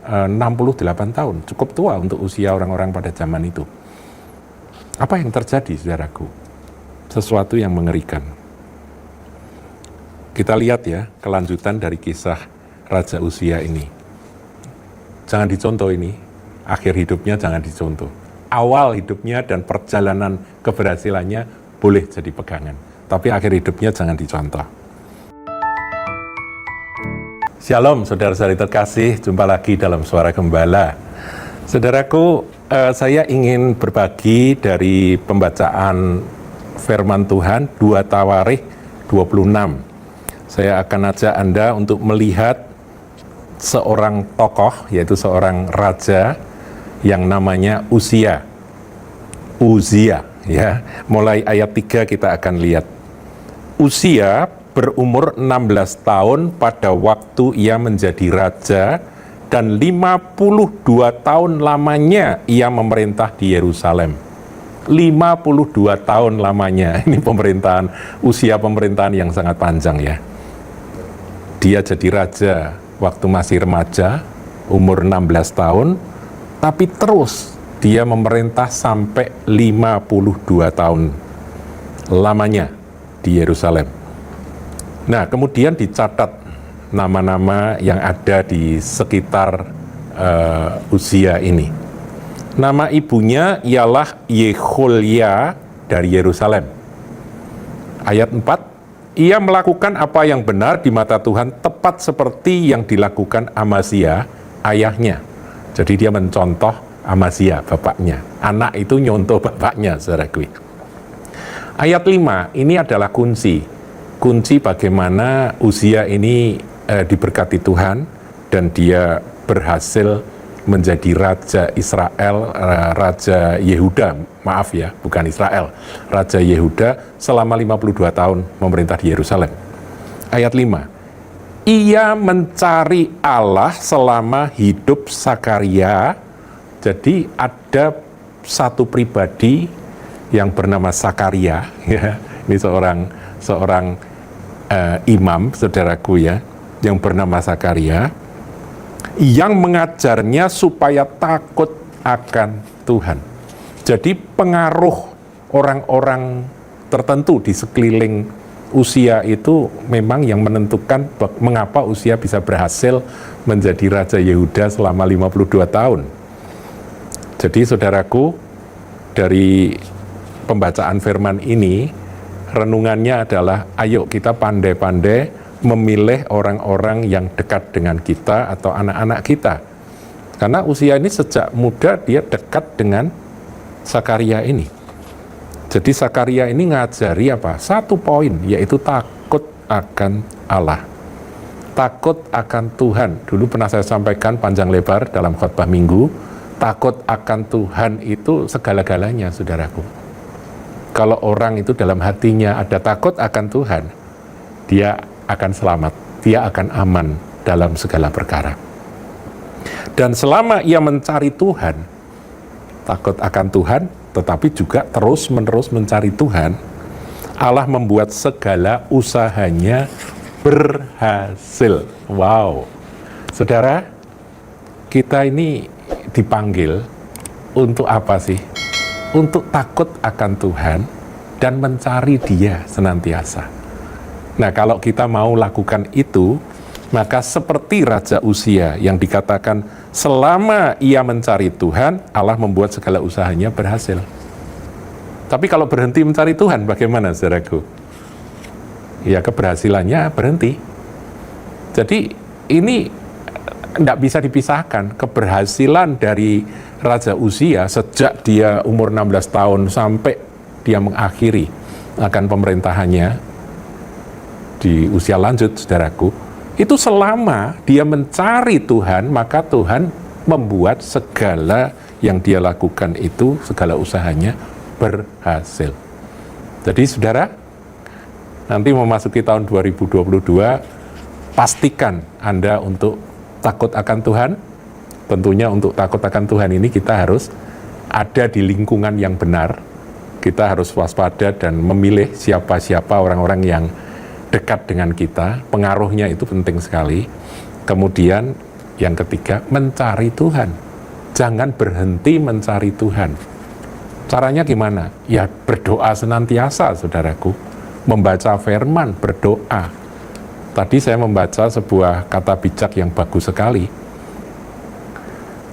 68 tahun, cukup tua untuk usia orang-orang pada zaman itu. Apa yang terjadi, saudaraku? Sesuatu yang mengerikan. Kita lihat ya, kelanjutan dari kisah Raja Uzia ini. Jangan dicontoh ini, akhir hidupnya jangan dicontoh. Awal hidupnya dan perjalanan keberhasilannya boleh jadi pegangan. Tapi akhir hidupnya jangan dicontoh. Shalom, saudara-saudari terkasih, jumpa lagi dalam Suara Gembala. Saudaraku, saya ingin berbagi dari pembacaan firman Tuhan 2 Tawarikh 26. Saya akan ajak Anda untuk melihat seorang tokoh, yaitu seorang raja yang namanya Uzia, ya. Mulai ayat 3 kita akan lihat. Uzia berumur 16 tahun pada waktu ia menjadi raja, dan 52 tahun lamanya ia memerintah di Yerusalem. 52 tahun lamanya, ini usia pemerintahan yang sangat panjang ya. Dia jadi raja waktu masih remaja, umur 16 tahun, tapi terus dia memerintah sampai 52 tahun lamanya di Yerusalem. Nah, kemudian dicatat nama-nama yang ada di sekitar Uzia ini. Nama ibunya ialah Yeholia dari Yerusalem. Ayat 4, ia melakukan apa yang benar di mata Tuhan, tepat seperti yang dilakukan Amazia, ayahnya. Jadi dia mencontoh Amazia, bapaknya. Anak itu nyontoh bapaknya, saudaraku. Ayat 5, ini adalah kunci bagaimana Uzia ini diberkati Tuhan, dan dia berhasil menjadi Raja Israel, Raja Yehuda, maaf ya, bukan Israel, Raja Yehuda selama 52 tahun memerintah di Yerusalem. Ayat 5, ia mencari Allah selama hidup Sakaria. Jadi ada satu pribadi yang bernama Sakaria, ya. Ini seorang imam, saudaraku ya, yang bernama Sakaria, yang mengajarnya supaya takut akan Tuhan. Jadi pengaruh orang-orang tertentu di sekeliling Uzia itu memang yang menentukan mengapa Uzia bisa berhasil menjadi Raja Yehuda selama 52 tahun. Jadi saudaraku, dari pembacaan firman ini, renungannya adalah ayo kita pandai-pandai memilih orang-orang yang dekat dengan kita atau anak-anak kita. Karena Uzia ini sejak muda dia dekat dengan Sakaria ini. Jadi Sakaria ini ngajari apa? Satu poin, yaitu takut akan Allah. Takut akan Tuhan. Dulu pernah saya sampaikan panjang lebar dalam khotbah minggu, takut akan Tuhan itu segala-galanya, saudaraku. Kalau orang itu dalam hatinya ada takut akan Tuhan, dia akan selamat, dia akan aman dalam segala perkara. Dan selama ia mencari Tuhan, takut akan Tuhan, tetapi juga terus-menerus mencari Tuhan, Allah membuat segala usahanya berhasil. Wow, saudara, kita ini dipanggil untuk apa sih? Untuk takut akan Tuhan dan mencari Dia senantiasa. Nah, kalau kita mau lakukan itu, maka seperti Raja Uzia yang dikatakan selama ia mencari Tuhan, Allah membuat segala usahanya berhasil. Tapi kalau berhenti mencari Tuhan, bagaimana, saudaraku? Ya, keberhasilannya berhenti. Jadi ini tidak bisa dipisahkan. Keberhasilan dari Raja Uzia sejak dia umur 16 tahun sampai dia mengakhiri akan pemerintahannya di usia lanjut, saudaraku, itu selama dia mencari Tuhan, maka Tuhan membuat segala yang dia lakukan itu, segala usahanya berhasil. Jadi saudara, nanti memasuki tahun 2022, pastikan Anda untuk takut akan Tuhan. Tentunya untuk takut akan Tuhan ini kita harus ada di lingkungan yang benar. Kita harus waspada dan memilih siapa-siapa orang-orang yang dekat dengan kita, pengaruhnya itu penting sekali. Kemudian Yang ketiga, mencari Tuhan. Jangan berhenti mencari Tuhan. Caranya gimana? Ya berdoa senantiasa, saudaraku. Membaca firman, berdoa. Tadi saya membaca sebuah kata bijak yang bagus sekali.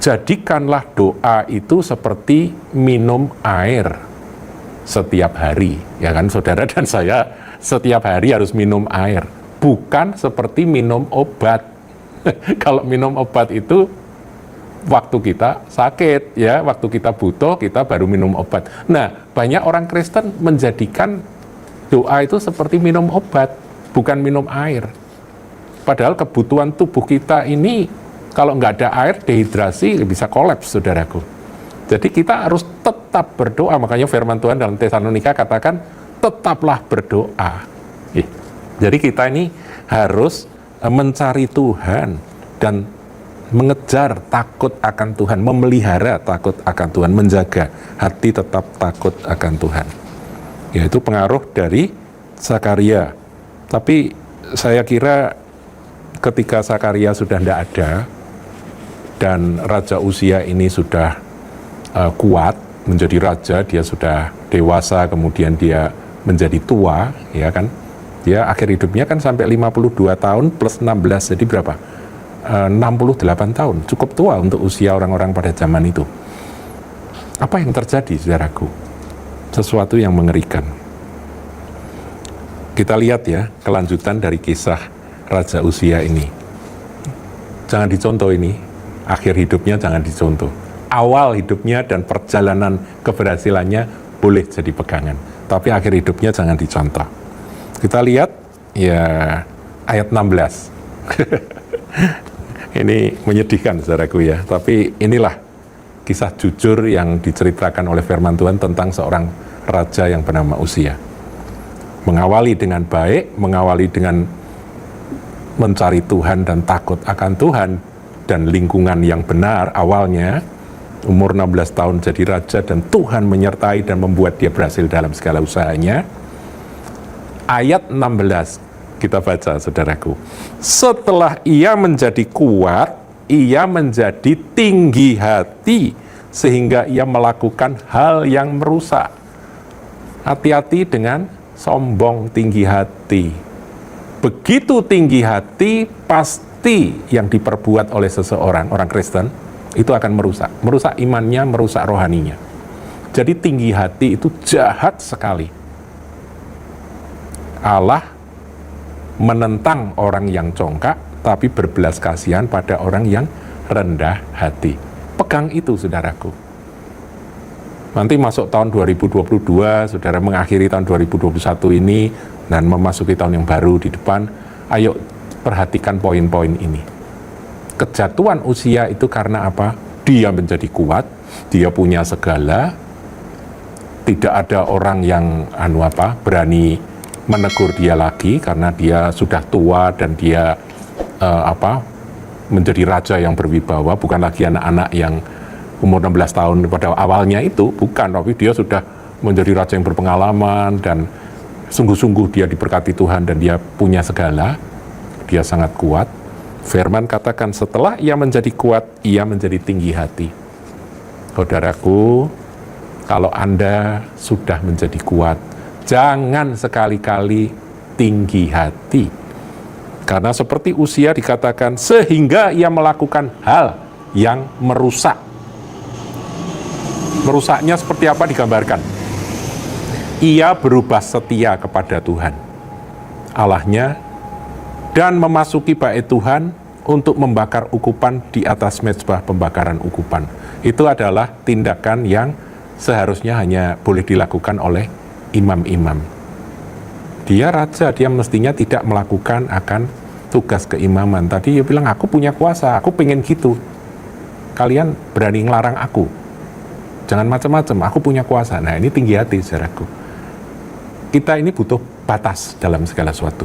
Jadikanlah doa itu seperti minum air setiap hari. Ya kan, saudara dan saya setiap hari harus minum air. Bukan seperti minum obat. Kalau minum obat itu waktu kita sakit, ya, waktu kita butuh, kita baru minum obat. Nah, banyak orang Kristen menjadikan doa itu seperti minum obat, bukan minum air. Padahal kebutuhan tubuh kita ini, kalau nggak ada air, dehidrasi, bisa kolaps, saudaraku. Jadi kita harus tetap berdoa. Makanya firman Tuhan dalam Tesalonika katakan, tetaplah berdoa. Jadi kita ini harus mencari Tuhan dan mengejar takut akan Tuhan, memelihara takut akan Tuhan, menjaga hati tetap takut akan Tuhan. Yaitu pengaruh dari Zakaria. Tapi saya kira ketika Zakaria sudah tidak ada dan Raja Uzia ini sudah kuat menjadi raja, dia sudah dewasa, kemudian dia menjadi tua, ya kan? Dia akhir hidupnya kan sampai 52 tahun plus 16, jadi berapa? 68 tahun, cukup tua untuk usia orang-orang pada zaman itu. Apa yang terjadi, saudaraku? Sesuatu yang mengerikan. Kita lihat ya, kelanjutan dari kisah Raja Uzia ini. Jangan dicontoh ini, akhir hidupnya jangan dicontoh. Awal hidupnya dan perjalanan keberhasilannya boleh jadi pegangan, tapi akhir hidupnya jangan dicontoh. Kita lihat ya ayat 16. Ini menyedihkan, saudaraku ya, tapi inilah kisah jujur yang diceritakan oleh firman Tuhan tentang seorang raja yang bernama Uzia. Mengawali dengan baik, mengawali dengan mencari Tuhan dan takut akan Tuhan dan lingkungan yang benar awalnya, umur 16 tahun jadi raja dan Tuhan menyertai dan membuat dia berhasil dalam segala usahanya. Ayat 16 kita baca, saudaraku. Setelah ia menjadi kuat, ia menjadi tinggi hati sehingga ia melakukan hal yang merusak. Hati-hati dengan sombong tinggi hati. Begitu tinggi hati, pasti yang diperbuat oleh seseorang, orang Kristen, itu akan merusak. Merusak imannya, merusak rohaninya. Jadi tinggi hati itu jahat sekali. Allah menentang orang yang congkak, tapi berbelas kasihan pada orang yang rendah hati. Pegang itu, saudaraku. Nanti masuk tahun 2022, saudara mengakhiri tahun 2021 ini, dan memasuki tahun yang baru di depan, ayo perhatikan poin-poin ini. Kejatuhan Uzia itu karena apa? Dia menjadi kuat, dia punya segala, tidak ada orang yang berani menegur dia lagi karena dia sudah tua dan dia menjadi raja yang berwibawa, bukan lagi anak-anak yang umur 16 tahun pada awalnya itu, bukan, tapi dia sudah menjadi raja yang berpengalaman dan sungguh-sungguh dia diberkati Tuhan dan dia punya segala, dia sangat kuat. Firman katakan setelah ia menjadi kuat, ia menjadi tinggi hati. Saudaraku, kalau Anda sudah menjadi kuat, jangan sekali-kali tinggi hati. Karena seperti Uzia dikatakan, sehingga ia melakukan hal yang merusak. Merusaknya seperti apa digambarkan? Ia berubah setia kepada Tuhan, Allahnya, dan memasuki bait Tuhan untuk membakar ukupan di atas mezbah pembakaran ukupan. Itu adalah tindakan yang seharusnya hanya boleh dilakukan oleh imam-imam. Dia raja, dia mestinya tidak melakukan akan tugas keimaman. Tadi dia bilang, aku punya kuasa, aku pengen gitu. Kalian berani ngelarang aku. Jangan macam-macam, aku punya kuasa. Nah, ini tinggi hati, saudaraku. Kita ini butuh batas dalam segala sesuatu.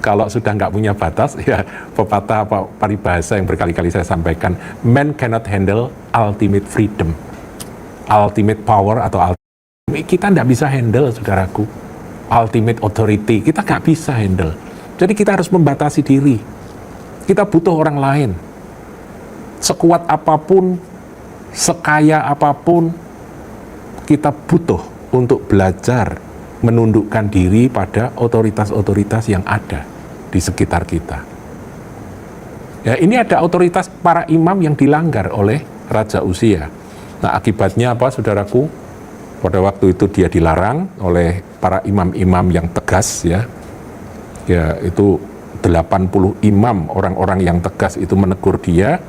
Kalau sudah nggak punya batas, ya pepatah paribahasa yang berkali-kali saya sampaikan, man cannot handle ultimate freedom, ultimate power atau kita nggak bisa handle, saudaraku, ultimate authority, kita nggak bisa handle. Jadi kita harus membatasi diri. Kita butuh orang lain. sekuat apapun, sekaya apapun, kita butuh untuk belajar menundukkan diri pada otoritas-otoritas yang ada di sekitar kita. Ya, ini ada otoritas para imam yang dilanggar oleh Raja Uzia. Nah, akibatnya apa, saudaraku? Pada waktu itu dia dilarang oleh para imam-imam yang tegas, ya. Ya, itu 80 imam, orang-orang yang tegas itu menegur dia,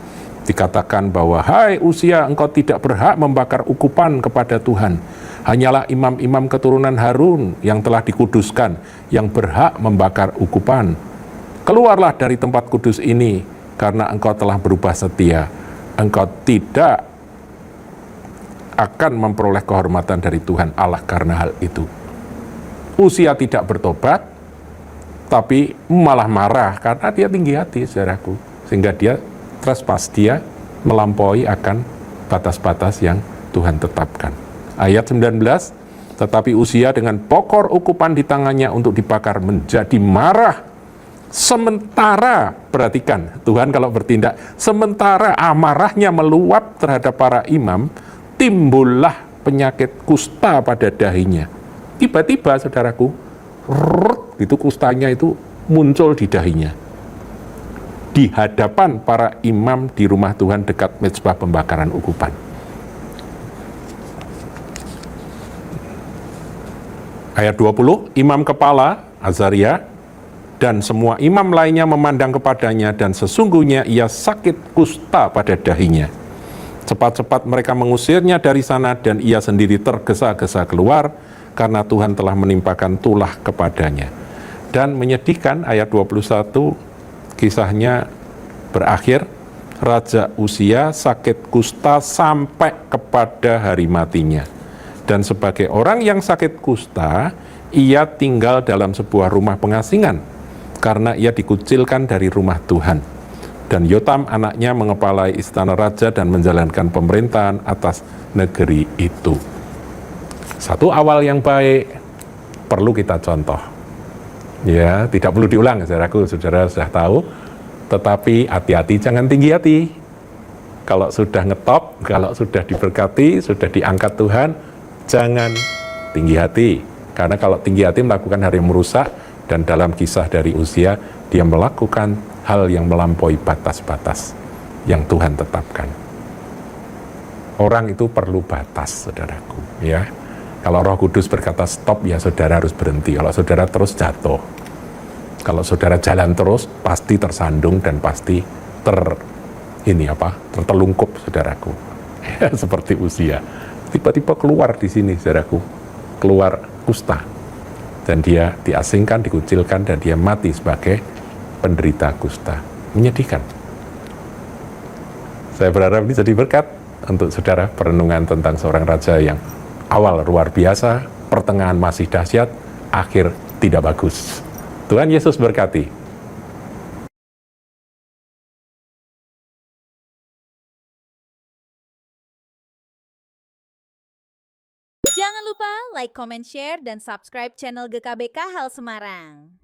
dikatakan bahwa, hai Uzia, engkau tidak berhak membakar ukupan kepada Tuhan. Hanyalah imam-imam keturunan Harun yang telah dikuduskan, yang berhak membakar ukupan. Keluarlah dari tempat kudus ini, karena engkau telah berubah setia. Engkau tidak akan memperoleh kehormatan dari Tuhan Allah karena hal itu. Uzia tidak bertobat, tapi malah marah karena dia tinggi hati, saudaraku. Sehingga dia trespass, dia melampaui akan batas-batas yang Tuhan tetapkan. Ayat 19, tetapi Uzia dengan pokor ukupan di tangannya untuk dibakar menjadi marah. Sementara, perhatikan, Tuhan kalau bertindak, sementara amarahnya meluap terhadap para imam, timbullah penyakit kusta pada dahinya. Tiba-tiba, saudaraku, itu kustanya itu muncul di dahinya. Di hadapan para imam di rumah Tuhan dekat mezbah pembakaran ukupan. Ayat 20, imam kepala, Azaria, dan semua imam lainnya memandang kepadanya, dan sesungguhnya ia sakit kusta pada dahinya. Cepat-cepat mereka mengusirnya dari sana, dan ia sendiri tergesa-gesa keluar, karena Tuhan telah menimpakan tulah kepadanya. Dan menyedihkan, ayat 21, kisahnya berakhir, Raja Uzia sakit kusta sampai kepada hari matinya. Dan sebagai orang yang sakit kusta, ia tinggal dalam sebuah rumah pengasingan, karena ia dikucilkan dari rumah Tuhan. Dan Yotam anaknya mengepalai istana raja dan menjalankan pemerintahan atas negeri itu. Satu awal yang baik perlu kita contoh. Ya, tidak perlu diulang, saudaraku, saudara sudah tahu. Tetapi hati-hati, jangan tinggi hati. Kalau sudah ngetop, kalau sudah diberkati, sudah diangkat Tuhan, jangan tinggi hati. Karena kalau tinggi hati melakukan hal yang merusak, dan dalam kisah dari Uzia, dia melakukan hal yang melampaui batas-batas yang Tuhan tetapkan. Orang itu perlu batas, saudaraku. Ya, kalau Roh Kudus berkata stop, ya saudara harus berhenti. Kalau saudara terus jatuh. Kalau saudara jalan terus, pasti tersandung dan pasti tertelungkup, saudaraku. Seperti Uzia. Tiba-tiba keluar di sini, saudaraku. Keluar kusta. Dan dia diasingkan, dikucilkan, dan dia mati sebagai penderita kusta. Menyedihkan. Saya berharap ini jadi berkat untuk saudara, perenungan tentang seorang raja yang awal luar biasa, pertengahan masih dahsyat, akhir tidak bagus. Tuhan Yesus berkati. Jangan lupa like, comment, share, dan subscribe channel GKBK Hal Semarang.